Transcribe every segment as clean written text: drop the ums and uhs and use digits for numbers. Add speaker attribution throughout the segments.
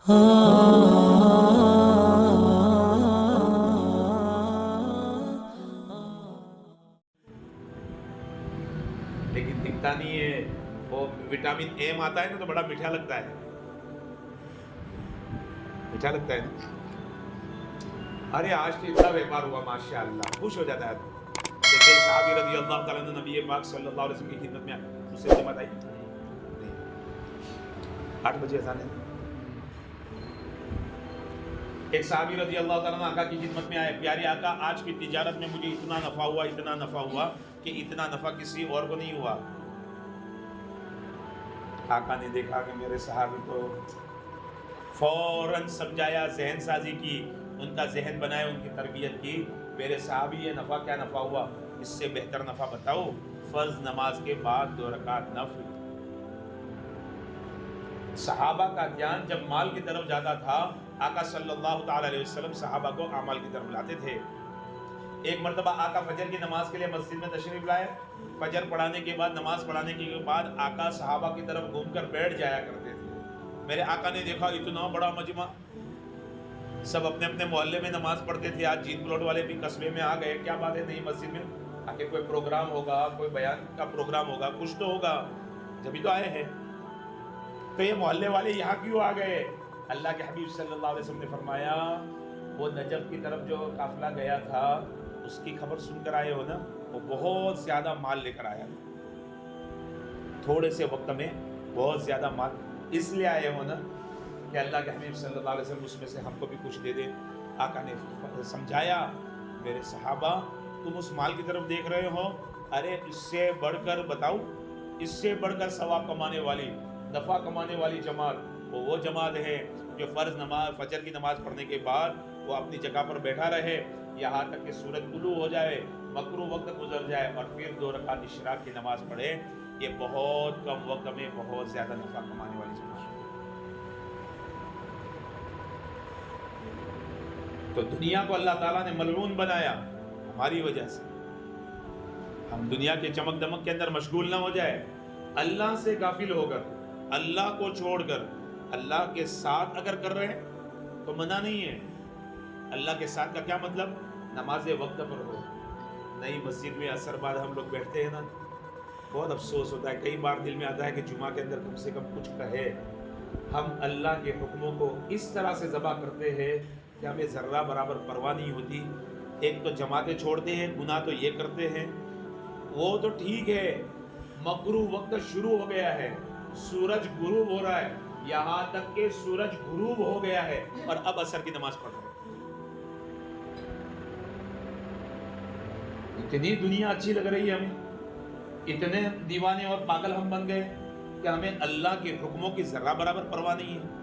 Speaker 1: لیکن دکھتا نہیں ہے. وہ وٹامن ایم آتا ہے نا تو بڑا میٹھا لگتا ہے. میٹھا لگتا ہے نا. ارے آج تو اتنا ویپار ہوا ماشاء اللہ, خوش ہو جاتا ہے. جیسے صحابی رضی اللہ تعالیٰ عنہ نبی پاک صلی اللہ علیہ وسلم کی خدمت میں اس سے جماعت آئی نہیں. 8 بجے اذان ہے. ایک صحابی رضی اللہ تعالیٰ عنہ آقا کی خدمت میں آئے, پیارے آقا آج کی تجارت میں مجھے اتنا نفع ہوا, اتنا نفع ہوا کہ اتنا نفع کسی اور کو نہیں ہوا. آقا نے دیکھا کہ میرے صحابی تو فوراً سمجھایا, ذہن سازی کی, ان کا ذہن بنایا, ان کی تربیت کی. میرے صحابی یہ نفع کیا نفع ہوا, اس سے بہتر نفع بتاؤ. فرض نماز کے بعد 2 رکعت نفل. صحابہ کا دھیان جب مال کی طرف جاتا تھا, آقا صلی اللہ تعالی علیہ وسلم صحابہ کو اعمال کی طرف لاتے تھے. ایک مرتبہ آقا فجر کی نماز کے لیے مسجد میں تشریف لائے. فجر پڑھانے کے بعد, نماز پڑھانے کے بعد آقا صحابہ کی طرف گھوم کر بیٹھ جایا کرتے تھے. میرے آقا نے دیکھا اتنا بڑا مجمع, سب اپنے اپنے محلے میں نماز پڑھتے تھے. آج جین پلاٹ والے بھی قصبے میں آ گئے, کیا بات ہے نئی مسجد میں آکے کوئی پروگرام ہوگا, کوئی بیان کا پروگرام ہوگا, کچھ تو ہوگا, جبھی تو آئے ہیں. تو یہ محلے والے یہاں کیوں آ گئے؟ اللہ کے حبیب صلی اللہ علیہ وسلم نے فرمایا وہ نجف کی طرف جو قافلہ گیا تھا اس کی خبر سن کر آئے ہو نا, وہ بہت زیادہ مال لے کر آیا, تھوڑے سے وقت میں بہت زیادہ مال, اس لیے آئے ہو نا کہ اللہ کے حبیب صلی اللہ علیہ وسلم اس میں سے ہم کو بھی کچھ دے دیں. آقا نے سمجھایا, میرے صحابہ تم اس مال کی طرف دیکھ رہے ہو, ارے اس سے بڑھ کر بتاؤ, اس سے بڑھ کر ثواب کمانے والی, نفع کمانے والی جماعت وہ جماعت ہے جو فرض نماز, فجر کی نماز پڑھنے کے بعد وہ اپنی جگہ پر بیٹھا رہے یہاں تک کہ سورج طلوع ہو جائے, مکروہ وقت گزر جائے, اور پھر 2 رکعت اشراق کی نماز پڑھے. یہ بہت کم وقت میں بہت زیادہ نفع کمانے والی جماعت ہے. تو دنیا کو اللہ تعالیٰ نے ملعون بنایا ہماری وجہ سے. ہم دنیا کے چمک دمک کے اندر مشغول نہ ہو جائے, اللہ سے غافل ہو کر, اللہ کو چھوڑ کر. اللہ کے ساتھ اگر کر رہے ہیں تو منع نہیں ہے. اللہ کے ساتھ کا کیا مطلب, نماز وقت پر ہو. نئی مسجد میں عصر بعد ہم لوگ بیٹھتے ہیں نا, بہت افسوس ہوتا ہے, کئی بار دل میں آتا ہے کہ جمعہ کے اندر کم سے کم کچھ کہے. ہم اللہ کے حکموں کو اس طرح سے ذبح کرتے ہیں کہ ہمیں ذرہ برابر پرواہ نہیں ہوتی. ایک تو جماعتیں چھوڑتے ہیں, گناہ تو یہ کرتے ہیں, وہ تو ٹھیک ہے, مغرب وقت شروع ہو گیا ہے, سورج غروب ہو رہا ہے, یہاں تک کہ سورج غروب ہو گیا ہے اور اب عصر کی نماز پڑھ رہے ہیں. اتنی دنیا اچھی لگ رہی ہے ہمیں, اتنے دیوانے اور پاگل ہم بن گئے کہ ہمیں اللہ کے حکموں کی ذرہ برابر پرواہ نہیں ہے.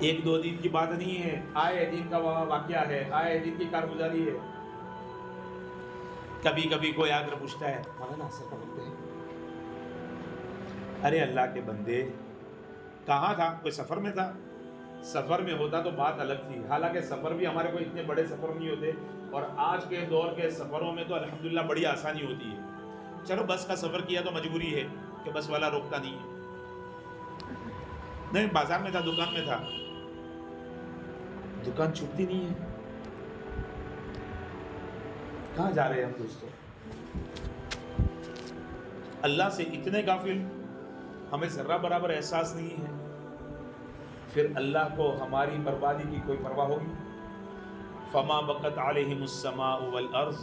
Speaker 1: 1-2 دن کی بات نہیں ہے, آئے دن کا واقعہ ہے, آئے دن کی کارگزاری ہے. کبھی کبھی کوئی آ کر پوچھتا ہے مولانا عصر کا وقت ہے. ارے اللہ کے بندے, کہاں تھا, کوئی سفر میں تھا؟ سفر میں ہوتا تو بات الگ تھی, حالانکہ سفر بھی ہمارے کوئی اتنے بڑے سفر نہیں ہوتے, اور آج کے دور کے سفروں میں تو الحمدللہ بڑی آسانی ہوتی ہے. چلو بس کا سفر کیا تو مجبوری ہے کہ بس والا روکتا نہیں ہے. نہیں, بازار میں تھا, دکان میں تھا, دکان چھوٹتی نہیں ہے. کہاں جا رہے ہیں ہم دوستوں؟ اللہ سے اتنے غافل, ہمیں ذرہ برابر احساس نہیں ہے. پھر اللہ کو ہماری بربادی کی کوئی پرواہ ہوگی؟ فما بقت علیہم السماء والارض.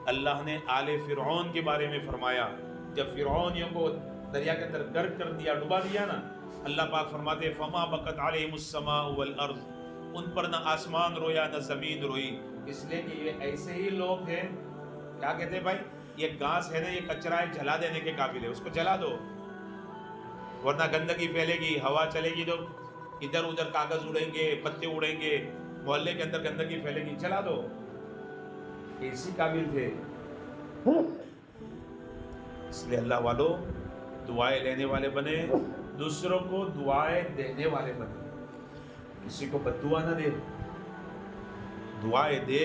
Speaker 1: اللہ نے آل فرعون کے بارے میں فرمایا, جب فرعونیوں کو دریا کے اندر غرق کر دیا, ڈبا دیا نا, اللہ پاک فرماتے فما بقت علیہم السماء والارض, ان پر نہ آسمان رویا نہ زمین روئی, اس لیے کہ یہ ایسے ہی لوگ ہیں. کیا کہتے ہیں بھائی, یہ گھاس ہے نا, یہ کچرا ہے, جلا دینے کے قابل ہے, اس کو جلا دو, ورنہ گندگی پھیلے گی, ہوا چلے گی تو ادھر ادھر کاغذ اڑیں گے, پتے اڑیں گے, محلے کے اندر گندگی پھیلے گی, جلا دو. اسی قابل تھے. اس لیے اللہ والو دعائیں لینے والے بنے, دوسروں کو دعائیں دینے والے بنے. کسی کو بد دعا نہ دے, دعائیں دے.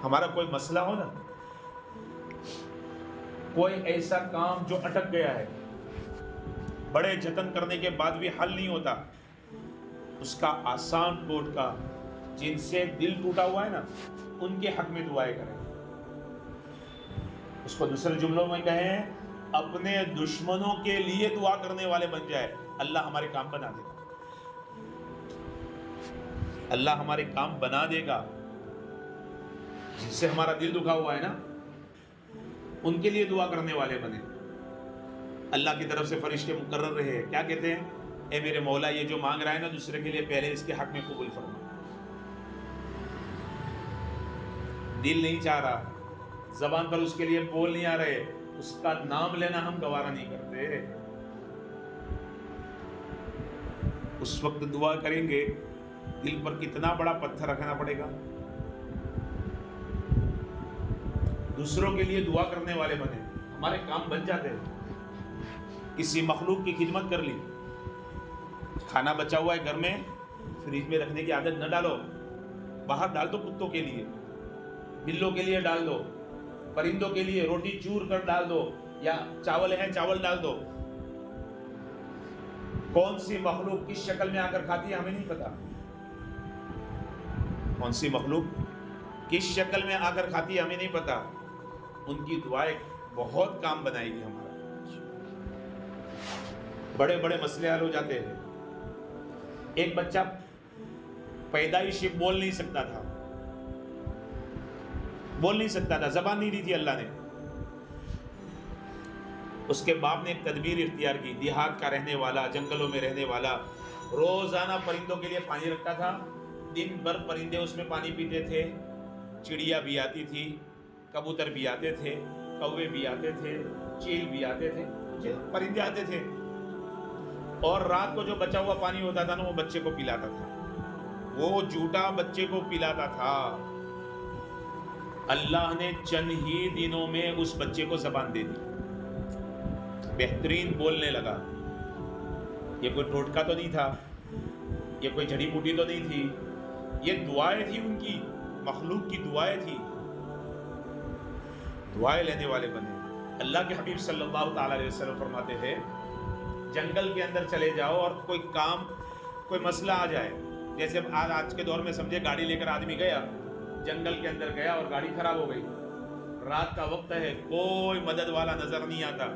Speaker 1: ہمارا کوئی مسئلہ ہو نا, کوئی ایسا کام جو اٹک گیا ہے, بڑے جتن کرنے کے بعد بھی حل نہیں ہوتا، اس کا آسان ٹوٹکا، جن سے دل ٹوٹا ہوا ہے نا ان کے حق میں دعائیں کریں. اس کو دوسرے جملوں میں کہیں اپنے دشمنوں کے لیے دعا کرنے والے بن جائے، اللہ ہمارے کام بنا دے گا. اللہ ہمارے کام بنا دے گا. جس سے ہمارا دل دکھا ہوا ہے نا ان کے لیے دعا کرنے والے بنے. اللہ کی طرف سے فرشتے مقرر رہے، کیا کہتے ہیں؟ اے میرے مولا یہ جو مانگ رہا ہے نا دوسرے کے لیے، پہلے اس کے حق میں قبول فرما. دل نہیں چاہ رہا، زبان پر اس کے لیے بول نہیں آ رہے، اس کا نام لینا ہم گوارا نہیں کرتے. اس وقت دعا کریں گے دل پر کتنا بڑا پتھر رکھنا پڑے گا. دوسروں کے لیے دعا کرنے والے بنے، ہمارے کام بن جاتے ہیں. کسی مخلوق کی خدمت کر لی، کھانا بچا ہوا ہے گھر میں، فریج میں رکھنے کی عادت نہ ڈالو، باہر ڈال دو. کتوں کے لیے، بلوں کے لیے ڈال دو، پرندوں کے لیے روٹی چور کر ڈال دو، یا چاول ہے چاول ڈال دو. کون سی مخلوق کس شکل میں آ کر کھاتی ہے ہمیں نہیں پتا. کون سی مخلوق کس شکل میں آ کر کھاتی ہے ہمیں نہیں پتا. ان کی دعائیں بہت کام بنائے گی ہمارا. بڑے بڑے مسئلے حل ہو جاتے ہیں. ایک بچہ پیدائشی بول نہیں سکتا تھا، زبان نہیں دی تھی اللہ نے. اس کے باپ نے ایک تدبیر اختیار کی. دیہات کا رہنے والا، جنگلوں میں رہنے والا، روزانہ پرندوں کے لیے پانی رکھتا تھا. دن بھر پرندے اس میں پانی پیتے تھے. چڑیا بھی آتی تھی، کبوتر بھی آتے تھے، کوے بھی آتے تھے، چیل بھی آتے تھے، پرندے آتے تھے. اور رات کو جو بچا ہوا پانی ہوتا تھا نا وہ بچے کو پلاتا تھا. وہ جھوٹا بچے کو پلاتا تھا. اللہ نے چند ہی دنوں میں اس بچے کو زبان دے دی، بہترین بولنے لگا. یہ کوئی ٹوٹکا تو نہیں تھا، یہ کوئی جڑی بوٹی تو نہیں تھی، یہ دعائیں تھی ان کی، مخلوق کی دعائیں تھی. دعائیں لینے والے بنے. اللہ کے حبیب صلی اللہ تعالی علیہ وسلم فرماتے ہیں جنگل کے اندر چلے جاؤ اور کوئی کام، کوئی مسئلہ آ جائے، جیسے آج کے دور میں سمجھے گاڑی لے کر آدمی گیا، جنگل کے اندر گیا اور گاڑی خراب ہو گئی، رات کا وقت ہے، کوئی مدد والا نظر نہیں آتا.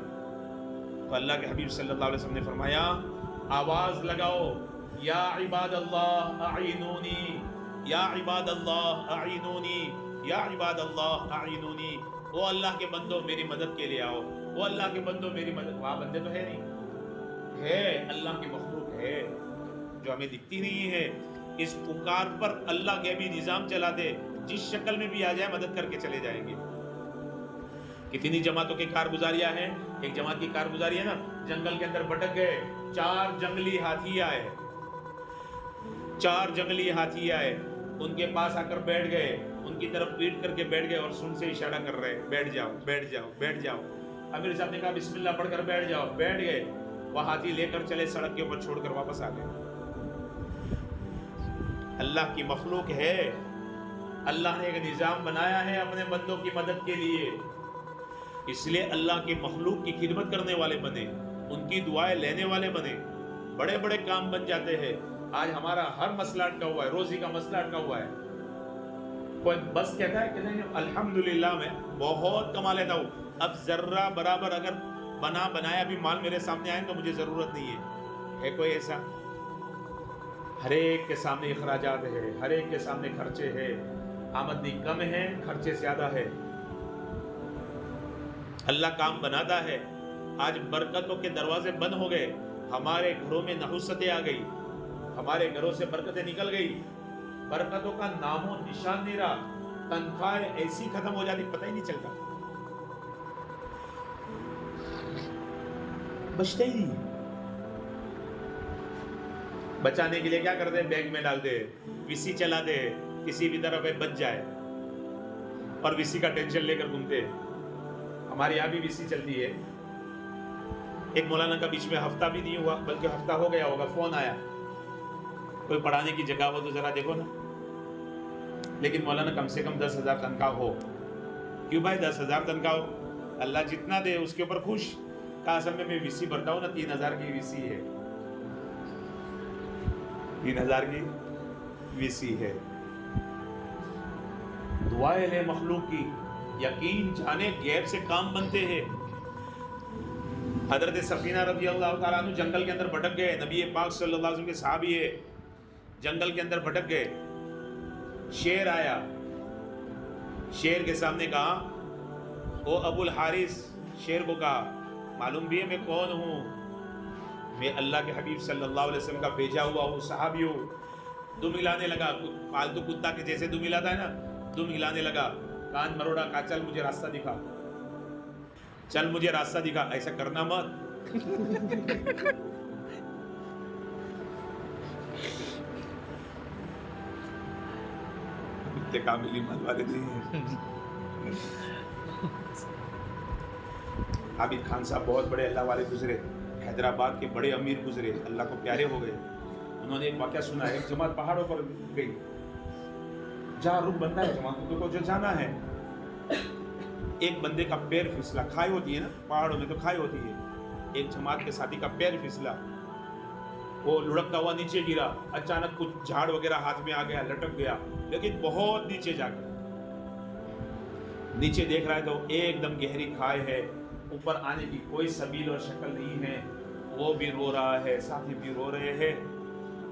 Speaker 1: تو اللہ کے حبیب صلی اللہ علیہ وسلم نے فرمایا آواز لگاؤ، یا عباد اللہ اعینونی، یا عباد اللہ اعینونی، یا عباد اللہ اعینونی. او اللہ کے بندو میری مدد کے لیے آؤ، او اللہ کے بندو میری مدد. وہاں بندے تو ہے نہیں، ہے اللہ کی مخلوق ہے جو ہمیں دکھتی نہیں ہے. اس پکار پر اللہ کے بھی نظام چلا دے، جس شکل میں بھی آ جائے مدد کر کے چلے جائیں گے. کتنی جماعتوں کی کارگزاریاں ہیں. ایک جماعت کی کارگزاری ہے نا، جنگل کے اندر بھٹک گئے، 4 جنگلی ہاتھی آئے، 4 جنگلی ہاتھی آئے، ان کے پاس آ کر بیٹھ گئے، ان کی طرف پیٹ کر کے بیٹھ گئے اور سن سے اشارہ کر رہے بیٹھ جاؤ بیٹھ جاؤ بیٹھ جاؤ. امیر صاحب نے کہا بسم اللہ پڑھ کر بیٹھ جاؤ، بیٹھ گئے. وہ ہاتھی لے کر چلے، سڑک کے اوپر چھوڑ کر واپس آ گئے. اللہ کی مخلوق ہے، اللہ نے ایک نظام بنایا ہے اپنے بندوں کی مدد کے لیے. اس لیے اللہ کی مخلوق کی خدمت کرنے والے بنے، ان کی دعائیں لینے والے بنے، بڑے بڑے کام بن جاتے ہیں. آج ہمارا ہر مسئلہ اٹکا ہوا ہے، روزی کا مسئلہ اٹکا ہوا ہے. کوئی بس کہتا ہے کہ نہیں الحمدللہ میں بہت کما لیتا ہوں، اب ذرہ برابر اگر بنایا بھی مال میرے سامنے آئے تو مجھے ضرورت نہیں ہے. ہے کوئی ایسا؟ ہر ایک کے سامنے اخراجات ہے، ہر ایک کے سامنے خرچے ہے، آمدنی کم ہے، خرچے زیادہ ہے. اللہ کام بناتا ہے. آج برکتوں کے دروازے بند ہو گئے، ہمارے گھروں میں نحوستیں آ گئی، ہمارے گھروں سے برکتیں نکل گئی، برکتوں کا نام و نشان نہیں رہا. تنخواہیں ایسی ختم ہو جاتی پتہ ہی نہیں چلتا، بچتا ہی نہیں. بچانے کے لیے کیا کرتے ہیں؟ بیگ میں ڈال دے، ویسی چلا دے، کسی بھی طرف بچ جائے، اور ویسی کا ٹینشن لے کر گھومتے. ہمارے یہاں بھی ویسی چلتی ہے. ایک مولانا کا بیچ میں ہفتہ بھی نہیں ہوا بلکہ ہفتہ ہو گیا ہوگا، فون آیا کوئی پڑھانے کی جگہ ہو تو ذرا دیکھو نا، لیکن مولانا کم سے کم 10,000 تنخواہ ہو. کیوں بھائی 10,000 تنخواہ ہو؟ اللہ جتنا دے اس کے اوپر خوش. کہا اصل میں ویسی بھرتا ہوں نا 3000 کی ویسی ہے، 3000 کی ویسی ہے۔ دعائیں لے مخلوق کی، یقین جانے غیب سے کام بنتے ہیں۔ حضرت سفینہ رضی اللہ تعالیٰ عنہ جنگل کے اندر بھٹک گئے، نبی پاک صلی اللہ علیہ وسلم کے صحابی ہے، جنگل کے اندر بھٹک گئے، شیر آیا، شیر کے سامنے کہا او ابو الحارث، شیر کو کہا معلوم بھی ہے میں کون ہوں، میں اللہ کے حبیب صلی اللہ علیہ وسلم کا بھیجا ہوا ہوں، صحابی ہوں۔ دم ہلانے لگا، پالتو کتا کے جیسے دم ہلاتا ہے نا، دم ہلانے لگا، کان مروڑا، کہا چل مجھے راستہ دکھا، چل مجھے راستہ دکھا، ایسا کرنا مت۔ اتنے کامل ایمان والے نہیں ہیں۔ عابد خان صاحب بہت بڑے اللہ والے گزرے، حیدرآباد کے بڑے امیر گزرے، اللہ کو پیارے ہو گئے۔ انہوں نے ایک واقعہ سنا ہے، ایک جماعت پہاڑوں پر گئی، جہاں رخ بنتا ہے جماعتوں کو جو جانا ہے، ایک بندے کا پیر پھسلا، کھائی ہوتی ہے نا پہاڑوں میں تو کھائی ہوتی ہے، ایک جماعت کے ساتھی کا پیر پھسلا، وہ لڑکتا ہوا نیچے گرا، اچانک کچھ جھاڑ وغیرہ ہاتھ میں آ گیا، لٹک گیا، لیکن بہت نیچے جا کر نیچے دیکھ رہا ہے تو ایک دم گہری کھائی ہے، اوپر آنے کی کوئی سبیل اور شکل نہیں ہے، وہ بھی رو رہا ہے، ساتھی بھی رو رہے ہیں،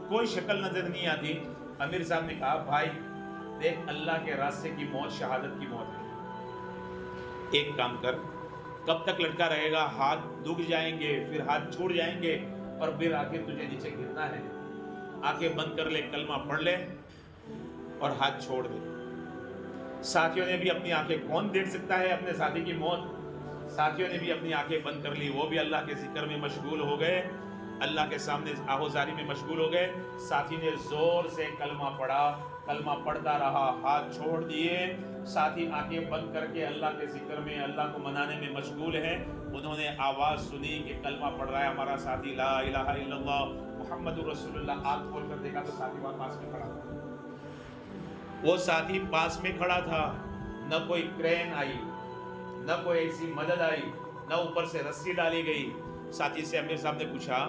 Speaker 1: کوئی شکل نظر نہیں آتی۔ امیر صاحب نے کہا بھائی دیکھ اللہ کے راستے کی موت شہادت کی موت ہے، ایک کام کر، کب تک لٹکا رہے گا، ہاتھ دکھ جائیں گے، پھر ہاتھ چھوڑ جائیں گے اور پھر آ کے تجھے نیچے گرنا ہے، آنکھیں بند کر لے، کلمہ پڑھ لے اور ہاتھ چھوڑ دے۔ ساتھیوں نے بھی اپنی آنکھیں، کون دیکھ سکتا ہے اپنے ساتھی کی موت، ساتھیوں نے بھی اپنی آنکھیں بند کر لی، وہ بھی اللہ کے ذکر میں مشغول ہو گئے، اللہ کے سامنے آہوزاری میں مشغول ہو گئے۔ ساتھی نے زور سے کلمہ پڑھا، کلمہ پڑھتا رہا، ہاتھ چھوڑ دیے، ساتھی آنکھیں بند کر کے اللہ کے ذکر میں، اللہ کو منانے میں مشغول ہیں۔ انہوں نے آواز سنی کہ کلمہ پڑھ رہا ہے ہمارا ساتھی، لا الہ الا اللہ محمد رسول اللہ، آنکھ کھول کر دیکھا تو ساتھی وہاں پاس میں کھڑا تھا، وہ ساتھی پاس میں کھڑا تھا، نہ کوئی کرین آئی، نہ کوئی ایسی مدد آئی، نہ اوپر سے رسی ڈالی گئی۔ ساتھی سے امیر صاحب نے پوچھا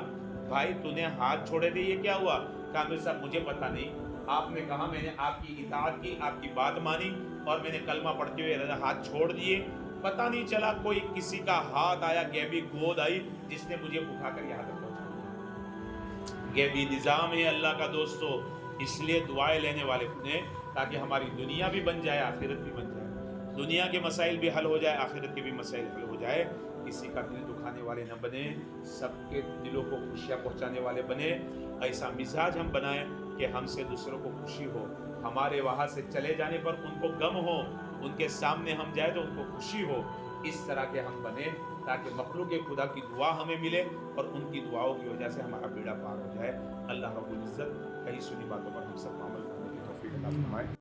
Speaker 1: بھائی تو نے ہاتھ چھوڑے تھے، یہ کیا ہوا؟ کہا امیر صاحب مجھے پتہ نہیں، آپ نے کہا میں نے آپ کی اطاعت کی، آپ کی بات مانی اور میں نے کلمہ پڑھتے ہوئے ہاتھ چھوڑ دیے، پتہ نہیں چلا کوئی کسی کا ہاتھ آیا، غیبی گود آئی جس نے مجھے اٹھا کر یہاں تک پہنچا۔ غیبی نظام ہے اللہ کا دوستو، اس لیے دعائیں لینے والے بنے تاکہ ہماری دنیا بھی بن جائے، آخرت بھی بن جائے، دنیا کے مسائل بھی حل ہو جائے، آخرت کے بھی مسائل حل ہو جائے۔ کسی کا دل دکھانے والے نہ بنے، سب کے دلوں کو خوشیاں پہنچانے والے بنے۔ ایسا مزاج ہم بنائیں کہ ہم سے دوسروں کو خوشی ہو، ہمارے وہاں سے چلے جانے پر ان کو غم ہو، ان کے سامنے ہم جائے تو ان کو خوشی ہو۔ اس طرح کے ہم بنے تاکہ مخلوق خدا کی دعا ہمیں ملے اور ان کی دعاؤں کی وجہ سے ہمارا بیڑا پار ہو جائے۔ اللہ رب العزت کئی سنی باتوں پر ہم سب کو عمل کرنے کی توفیق عطا فرمائے۔